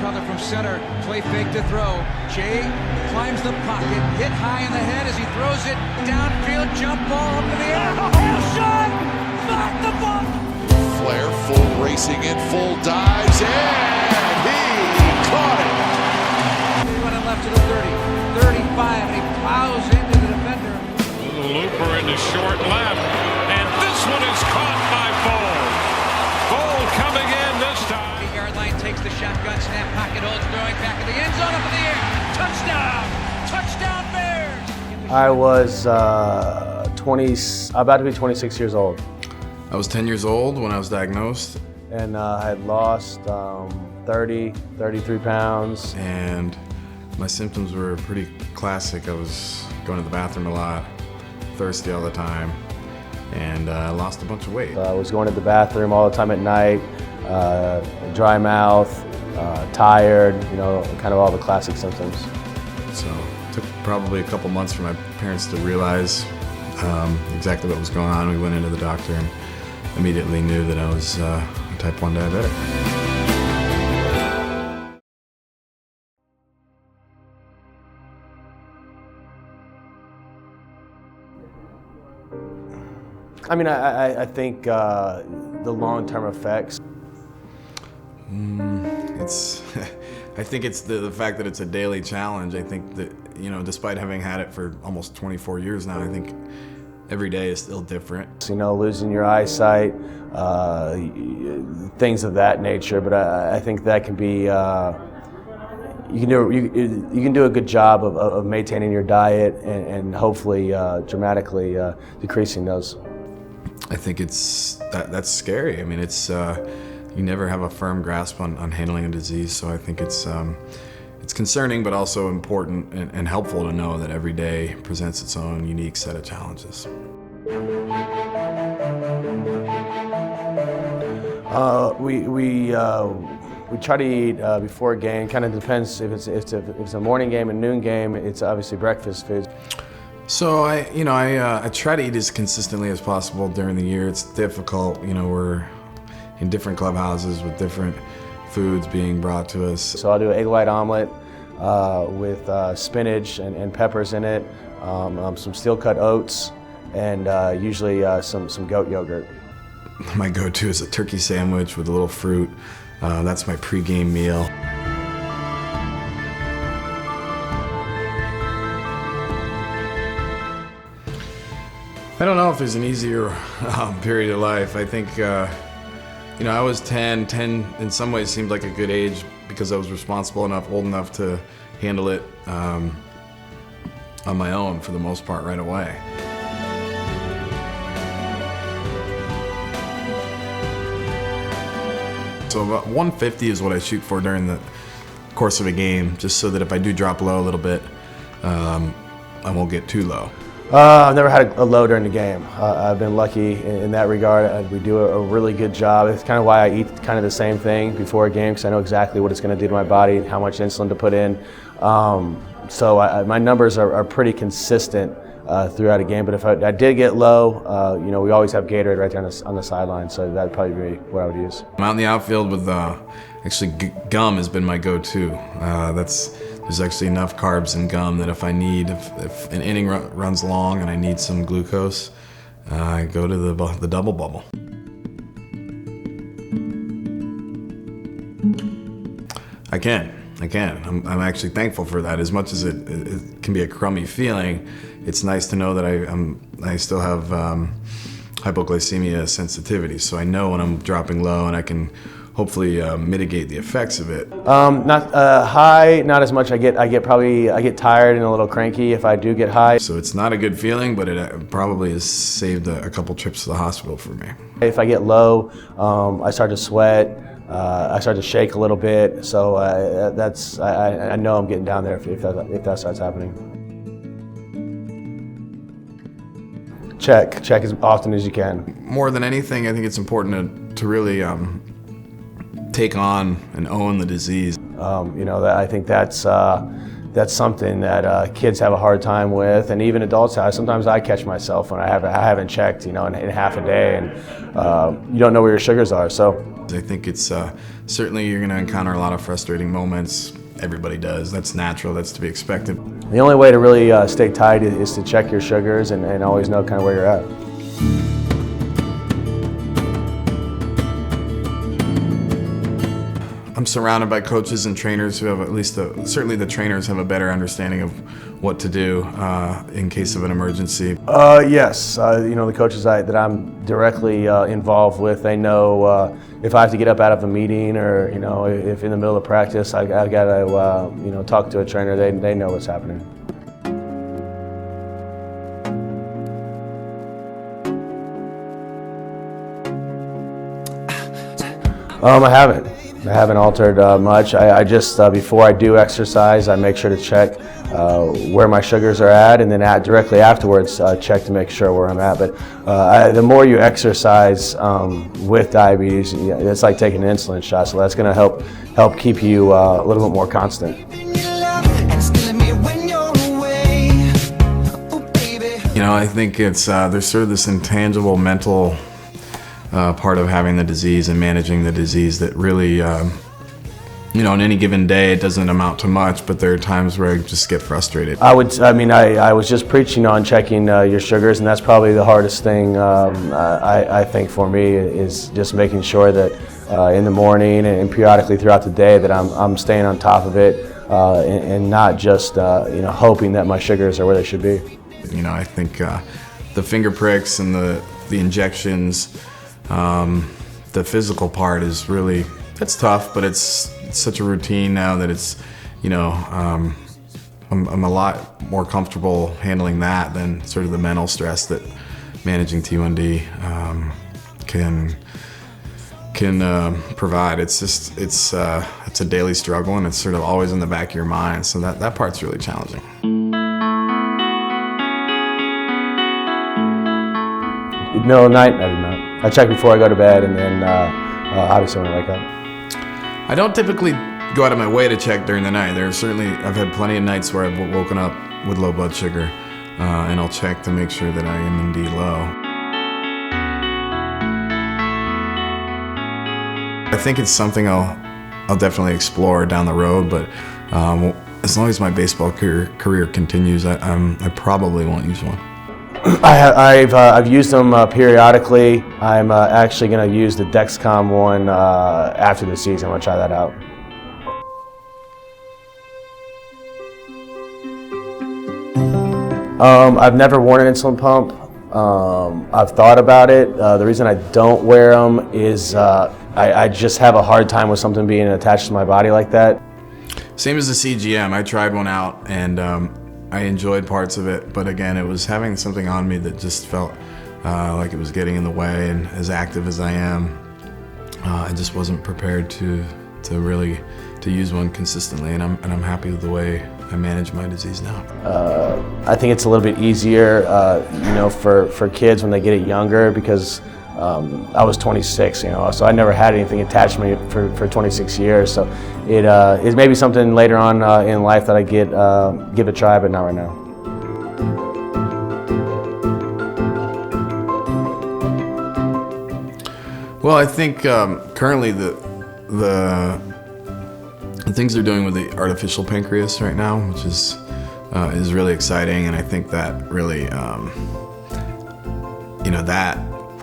Cutler from center, play fake to throw. Jay climbs the pocket, hit high in the head as he throws it downfield, jump ball up in the air. Oh, shot! Knock the ball! Flair, full racing in, full dives, and he caught it! Running left to the 30, 35, and he plows into the defender. Little looper into short left, and this one is caught by Fuld. Fuld coming in this time. Yard line takes the shotgun snap, pocket holds, throwing back in the end zone, up in the air. Touchdown! Touchdown Bears! I was about to be 26 years old. I was 10 years old when I was diagnosed. And I had lost 33 pounds. And my symptoms were pretty classic. I was going to the bathroom a lot, thirsty all the time, and I lost a bunch of weight. I was going to the bathroom all the time at night, dry mouth, tired, kind of all the classic symptoms. So it took probably a couple months for my parents to realize exactly what was going on. We went into the doctor and immediately knew that I was a type 1 diabetic. I mean, I think the long-term effects. I think it's the fact that it's a daily challenge. I think that, despite having had it for almost 24 years now, I think every day is still different. Losing your eyesight, things of that nature. But I think that can be, you can do a good job of maintaining your diet and hopefully dramatically decreasing those. I think that's scary. I mean, it's you never have a firm grasp on handling a disease, so I think it's concerning, but also important and helpful to know that every day presents its own unique set of challenges. We try to eat before a game. Kind of depends if it's a morning game, a noon game. It's obviously breakfast foods. So I try to eat as consistently as possible during the year. It's difficult. We're in different clubhouses with different foods being brought to us. So I'll do an egg white omelet with spinach and peppers in it, some steel-cut oats, and usually some goat yogurt. My go-to is a turkey sandwich with a little fruit. That's my pre-game meal. I don't know if there's an easier period of life. I think, I was 10 in some ways seemed like a good age because I was responsible enough, old enough to handle it on my own for the most part right away. So about 150 is what I shoot for during the course of a game, just so that if I do drop low a little bit, I won't get too low. I've never had a low during the game. I've been lucky in that regard. We do a really good job. It's kind of why I eat kind of the same thing before a game, because I know exactly what it's going to do to my body, how much insulin to put in. So my numbers are pretty consistent throughout a game. But if I did get low, we always have Gatorade right there on the sideline, so that'd probably be what I would use. I'm out in the outfield with actually gum has been my go-to. There's actually enough carbs in gum that if an inning runs long and I need some glucose, I go to the double bubble. I can. I'm actually thankful for that. As much as it can be a crummy feeling, it's nice to know that I still have hypoglycemia sensitivity. So I know when I'm dropping low, and I can hopefully mitigate the effects of it. Not high, not as much. I get tired and a little cranky if I do get high. So it's not a good feeling, but it probably has saved a couple trips to the hospital for me. If I get low, I start to sweat. I start to shake a little bit. So I know I'm getting down there if that starts happening. Check as often as you can. More than anything, I think it's important to really take on and own the disease. I think that's that's something that kids have a hard time with, and even adults have. Sometimes I catch myself when I haven't checked, in half a day, and you don't know where your sugars are. So I think it's certainly you're going to encounter a lot of frustrating moments. Everybody does. That's natural. That's to be expected. The only way to really stay tight is to check your sugars and always know kind of where you're at. I'm surrounded by coaches and trainers who have at least, certainly the trainers have a better understanding of what to do in case of an emergency. Yes, the coaches that I'm directly involved with, they know if I have to get up out of a meeting or, if in the middle of practice I got to, talk to a trainer, they know what's happening. I haven't altered much. I just, before I do exercise, I make sure to check where my sugars are at, and then directly afterwards check to make sure where I'm at. But the more you exercise with diabetes, it's like taking an insulin shot, so that's going to help keep you a little bit more constant. I think it's there's sort of this intangible mental part of having the disease and managing the disease that really, on any given day, it doesn't amount to much, but there are times where I just get frustrated. I was just preaching on checking your sugars, and that's probably the hardest thing I think for me is just making sure that in the morning and periodically throughout the day that I'm staying on top of it and not just hoping that my sugars are where they should be. I think the finger pricks and the injections, the physical part is really, it's tough, but it's such a routine now that it's, I'm a lot more comfortable handling that than sort of the mental stress that managing T1D can provide. It's just, it's a daily struggle, and it's sort of always in the back of your mind, so that part's really challenging. Middle of the night, I do not. I check before I go to bed, and then obviously when I wake up. I don't typically go out of my way to check during the night. I've had plenty of nights where I've woken up with low blood sugar, and I'll check to make sure that I am indeed low. I think it's something I'll definitely explore down the road, but as long as my baseball career continues, I probably won't use one. I've used them periodically. I'm actually going to use the Dexcom one after the season. I'm going to try that out. I've never worn an insulin pump. I've thought about it. The reason I don't wear them is I just have a hard time with something being attached to my body like that. Same as the CGM. I tried one out, and I enjoyed parts of it, but again, it was having something on me that just felt like it was getting in the way, and as active as I am, I just wasn't prepared to really use one consistently, and I'm happy with the way I manage my disease now. I think it's a little bit easier, for kids when they get it younger, because I was 26, so I never had anything attached to me for 26 years. So it may be something later on in life that I give a try, but not right now. Well, I think currently the things they're doing with the artificial pancreas right now, which is really exciting, and I think that really, that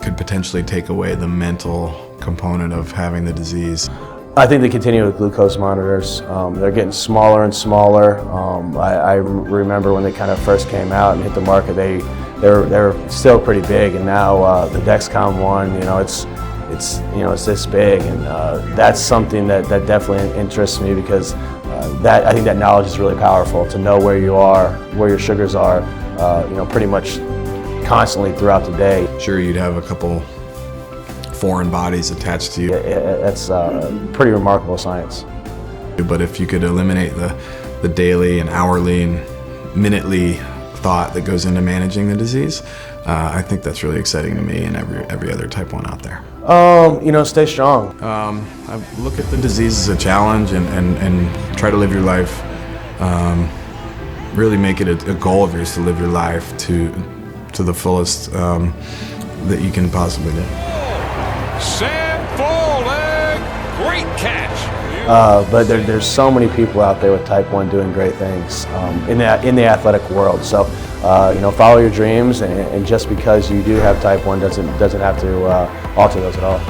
could potentially take away the mental component of having the disease. I think they continue with glucose monitors. They're getting smaller and smaller. I remember when they kind of first came out and hit the market, they're still pretty big, and now the Dexcom one, it's this big, and that's something that definitely interests me, because I think that knowledge is really powerful, to know where you are, where your sugars are, pretty much constantly throughout the day. Sure, you'd have a couple foreign bodies attached to you. That's pretty remarkable science. But if you could eliminate the daily and hourly and minutely thought that goes into managing the disease, I think that's really exciting to me and every other type 1 out there. Stay strong. I look at the disease as a challenge and try to live your life really make it a goal of yours to live your life to the fullest that you can possibly do. Sam Fuld, great catch. But there's so many people out there with type 1 doing great things in the athletic world. So follow your dreams, and just because you do have type 1 doesn't have to alter those at all.